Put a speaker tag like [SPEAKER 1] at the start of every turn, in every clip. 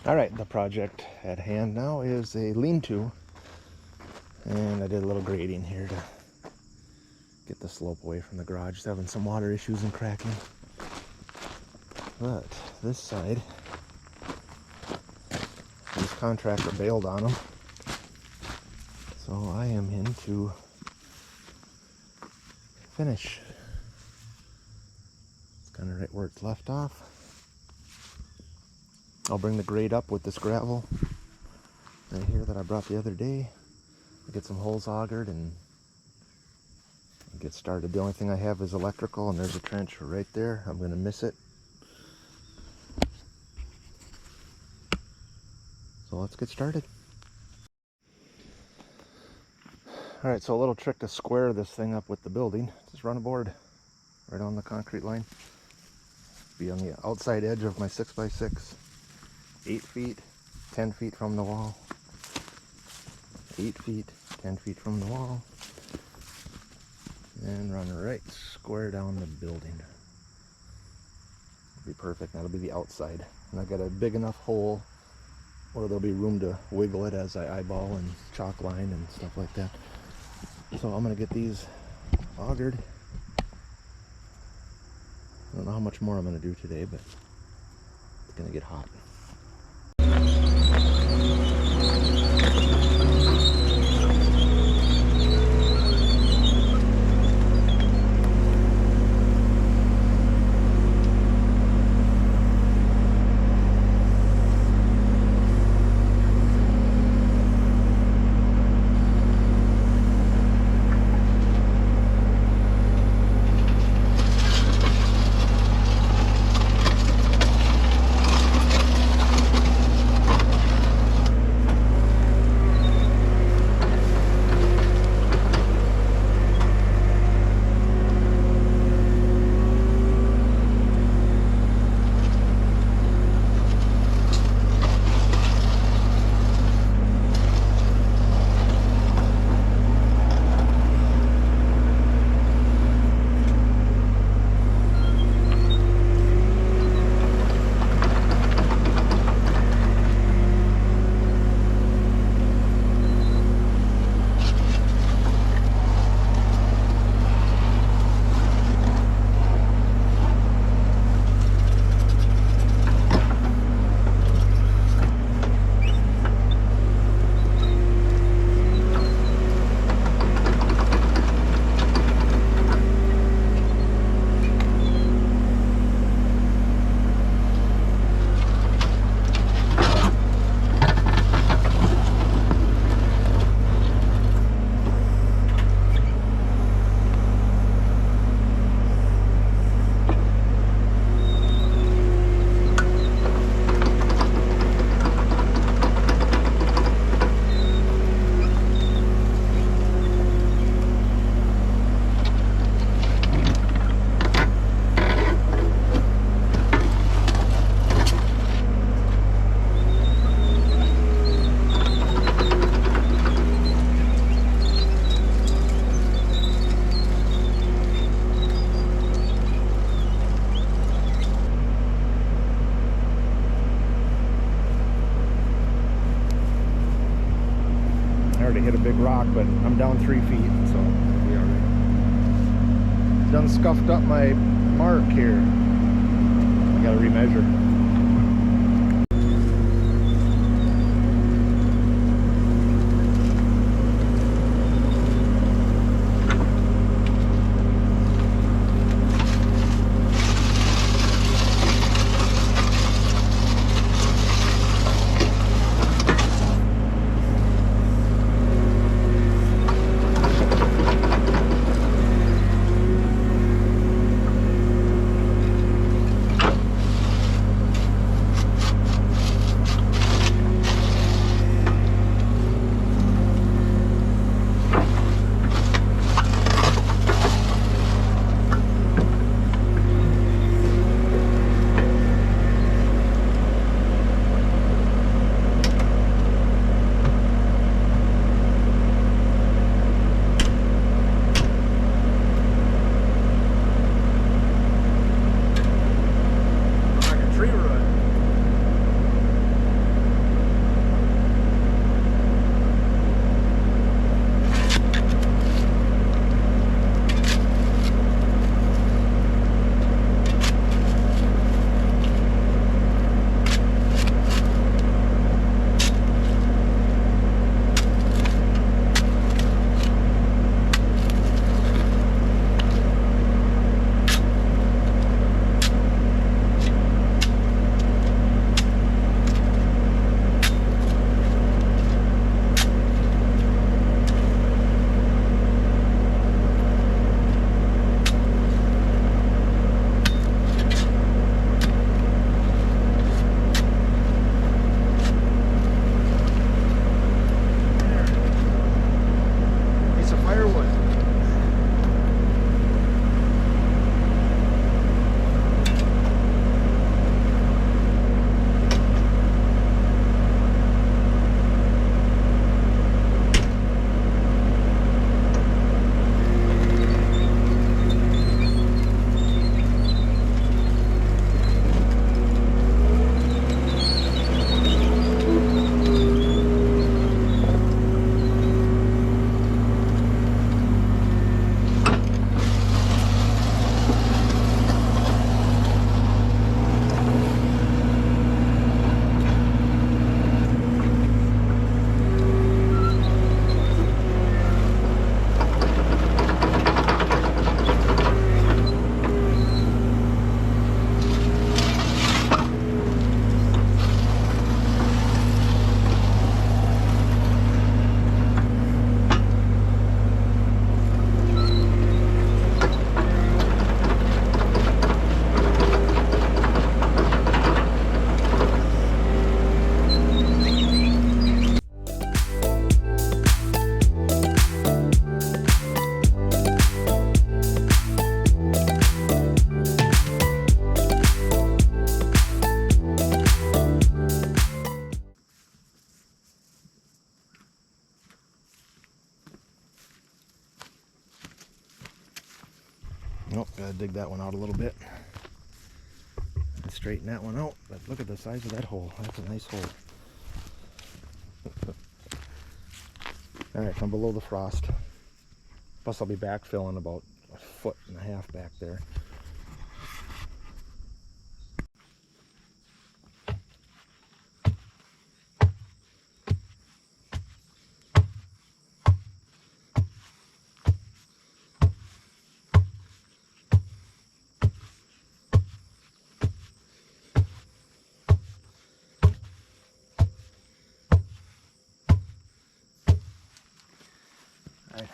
[SPEAKER 1] Alright, the project at hand now is a lean-to, and I did a little grading here to get the slope away from the garage. It's having some water issues and cracking. But this side, this contractor bailed on them, so I am in to finish. It's kind of right where it's left off. I'll bring the grade up with this gravel right here that I brought the other day. I'll get some holes augered and get started. The only thing I have is electrical, and there's a trench right there. I'm going to miss it. So let's get started. Alright, so a little trick to square this thing up with the building. Just run a board right on the concrete line. Be on the outside edge of my 6x6. 8 feet, 10 feet from the wall. 8 feet, 10 feet from the wall. And run right square down the building. It'll be perfect. That'll be the outside. And I've got a big enough hole where there'll be room to wiggle it as I eyeball and chalk line and stuff like that. So I'm going to get these augered. I don't know how much more I'm going to do today, but it's going to get hot. Hit a big rock, but I'm down 3 feet, so I'll be alright. Done scuffed up my mark here. I gotta remeasure. dig that one out a little bit and straighten that one out. But look at the size of that hole. That's a nice hole. Alright, I'm below the frost. Plus I'll be backfilling about 1.5 feet back there.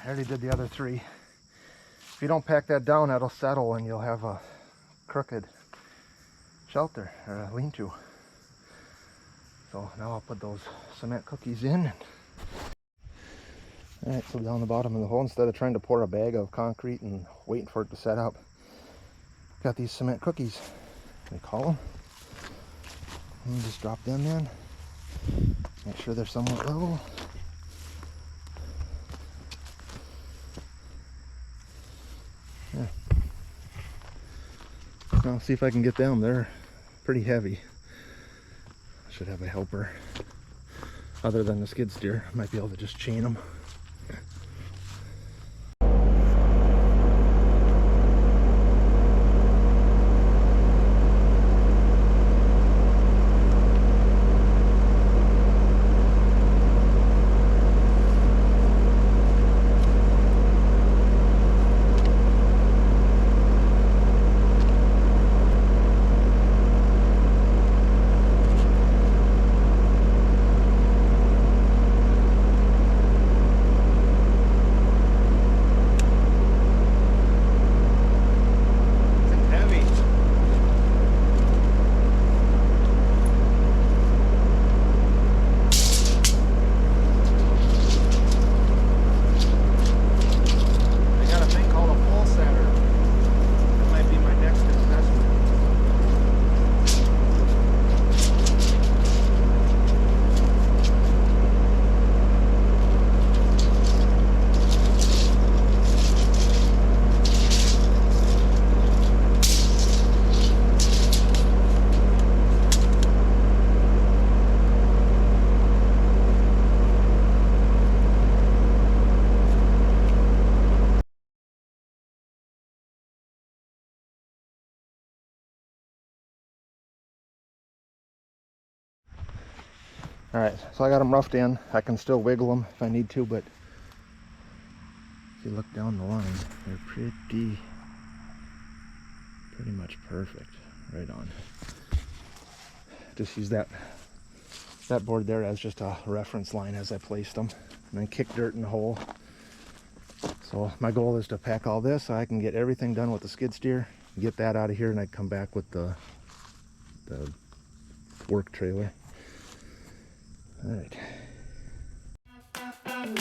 [SPEAKER 1] I already did the other 3. If you don't pack that down, that'll settle and you'll have a crooked shelter or a lean-to. So now I'll put those cement cookies in. Alright, so down the bottom of the hole, instead of trying to pour a bag of concrete and waiting for it to set up, got these cement cookies, they call them. And just drop them in. Make sure they're somewhat level. Yeah. Now see if I can get them. They're pretty heavy. I should have a helper. Other than the skid steer, I might be able to just chain them. Alright, so I got them roughed in. I can still wiggle them if I need to, but if you look down the line, they're pretty much perfect. Right on. Just use that board there as just a reference line as I placed them. And then kick dirt in the hole. So my goal is to pack all this so I can get everything done with the skid steer, get that out of here, and I'd come back with the work trailer. All right. I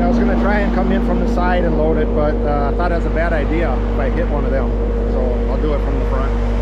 [SPEAKER 1] was going to try and come in from the side and load it, but I thought it was a bad idea if I hit one of them. So I'll do it from the front.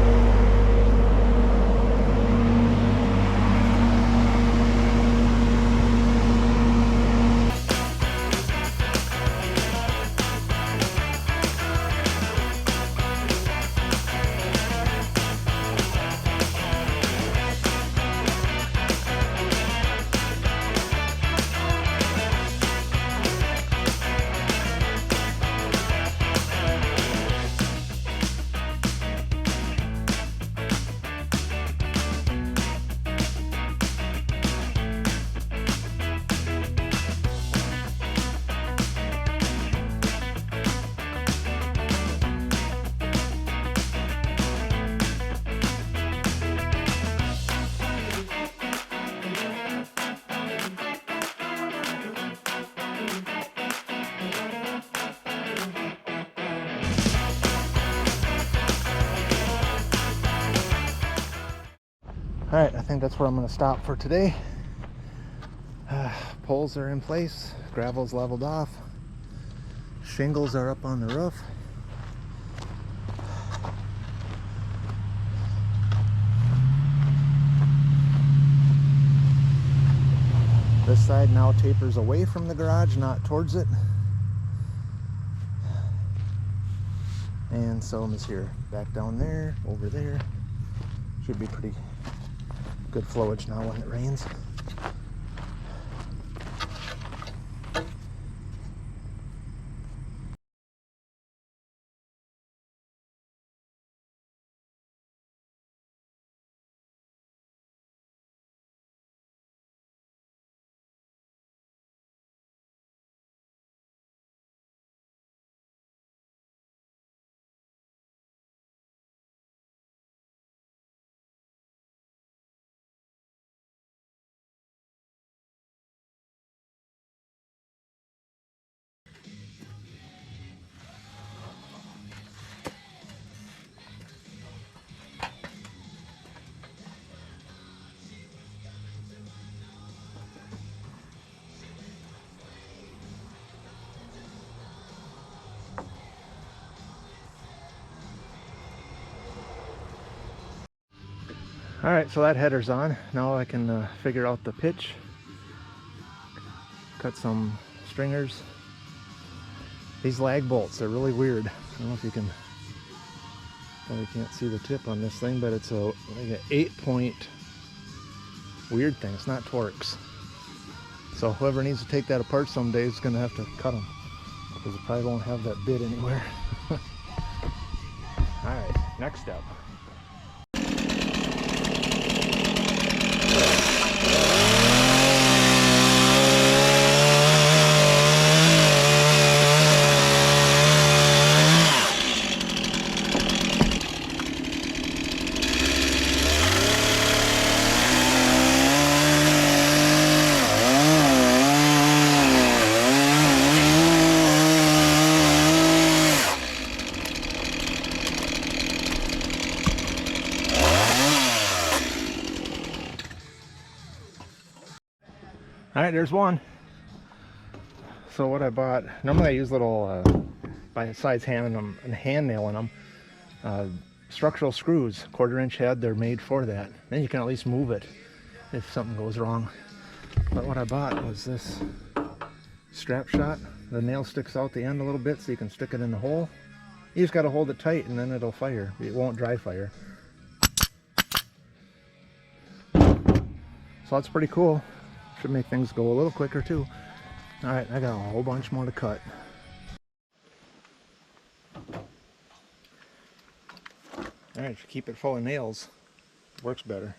[SPEAKER 1] All right, I think that's where I'm going to stop for today. Poles are in place, gravel's leveled off. Shingles are up on the roof. This side now tapers away from the garage, not towards it. And some is here, back down there, over there. Should be pretty good flowage now when it rains. Alright, so that header's on. Now I can figure out the pitch. Cut some stringers. These lag bolts are really weird. I don't know if you can, probably can't see the tip on this thing, but it's like an 8-point weird thing. It's not Torx. So whoever needs to take that apart someday is going to have to cut them, because it probably won't have that bit anywhere. Alright, next step. Alright, there's one. So what I bought, normally I use little by-sides hand nailing them. Structural screws, 1/4-inch head, they're made for that. Then you can at least move it if something goes wrong. But what I bought was this strap shot. The nail sticks out the end a little bit so you can stick it in the hole. You just got to hold it tight and then it'll fire. It won't dry fire. So that's pretty cool. Should make things go a little quicker too. Alright, I got a whole bunch more to cut. Alright, if you keep it full of nails, it works better.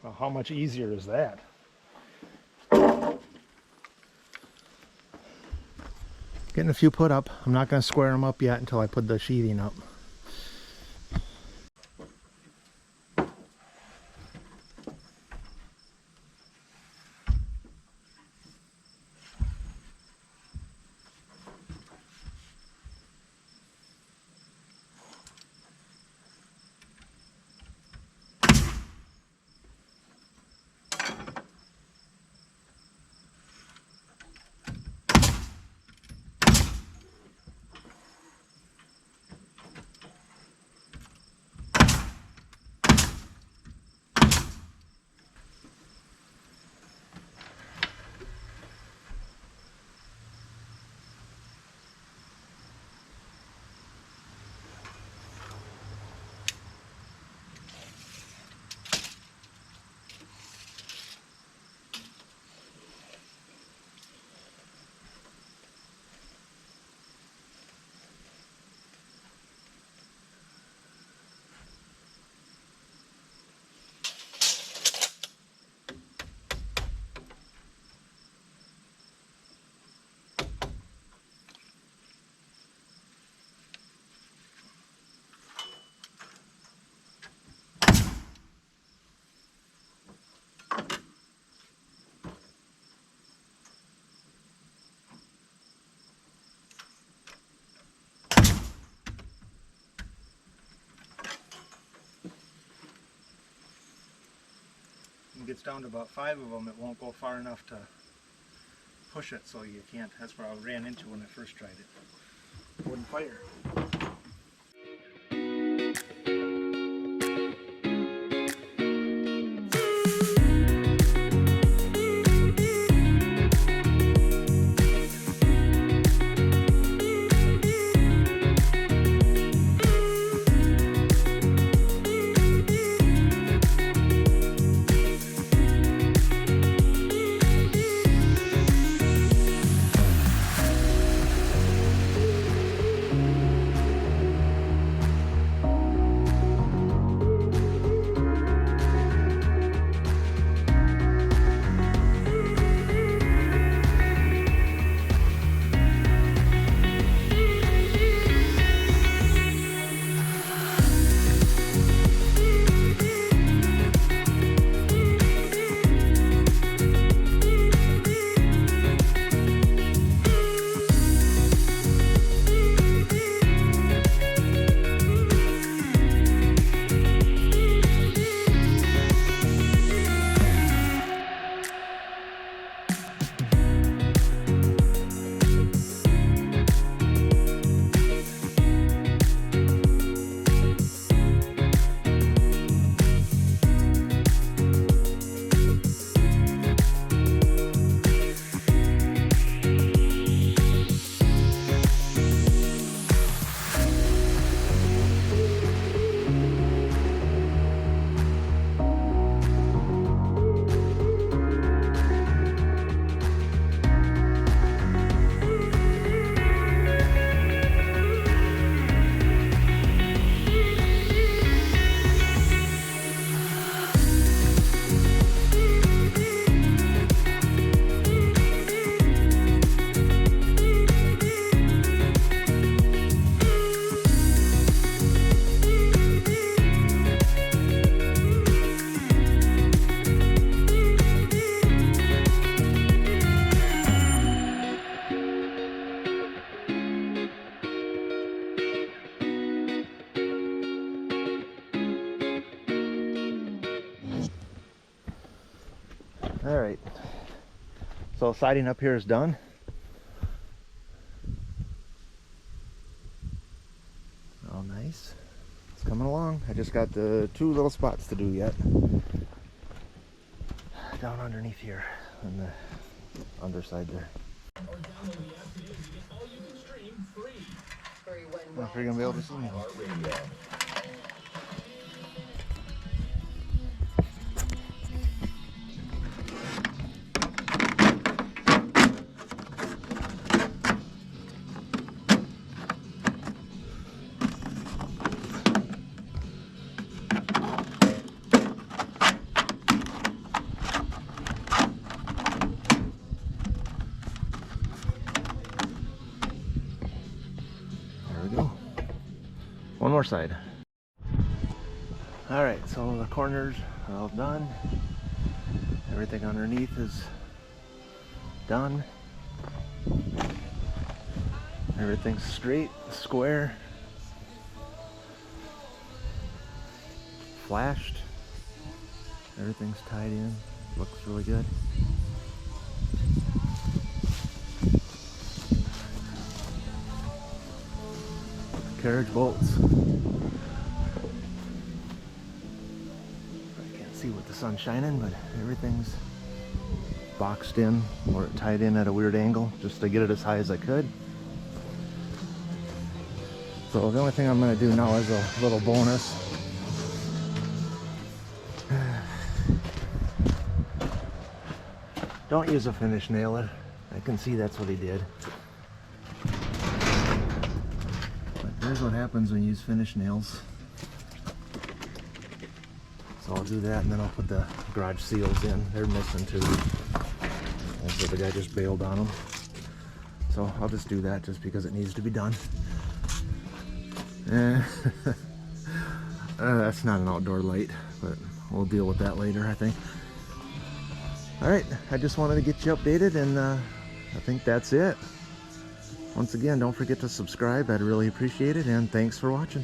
[SPEAKER 1] Well, how much easier is that? Getting a few put up. I'm not going to square them up yet until I put the sheathing up. gets down to about 5 of them, it won't go far enough to push it, so you can't. That's what I ran into when I first tried it. Wouldn't fire. Alright, so siding up here is done. All nice. It's coming along. I just got the 2 little spots to do yet. Down underneath here on the underside there. I don't know if you're going to be able to see me. One more side. All right, so the corners are all done. Everything underneath is done. Everything's straight, square, flashed. Everything's tied in. Looks really good. Carriage bolts. I can't see with the sun shining, but everything's boxed in or tied in at a weird angle just to get it as high as I could. So the only thing I'm going to do now is a little bonus. Don't use a finish nailer. I can see that's what he did. Here's what happens when you use finish nails. So I'll do that and then I'll put the garage seals in. They're missing too. And so the guy just bailed on them. So I'll just do that just because it needs to be done. That's not an outdoor light, but we'll deal with that later, I think. Alright, I just wanted to get you updated, and I think that's it. Once again, don't forget to subscribe. I'd really appreciate it, and thanks for watching.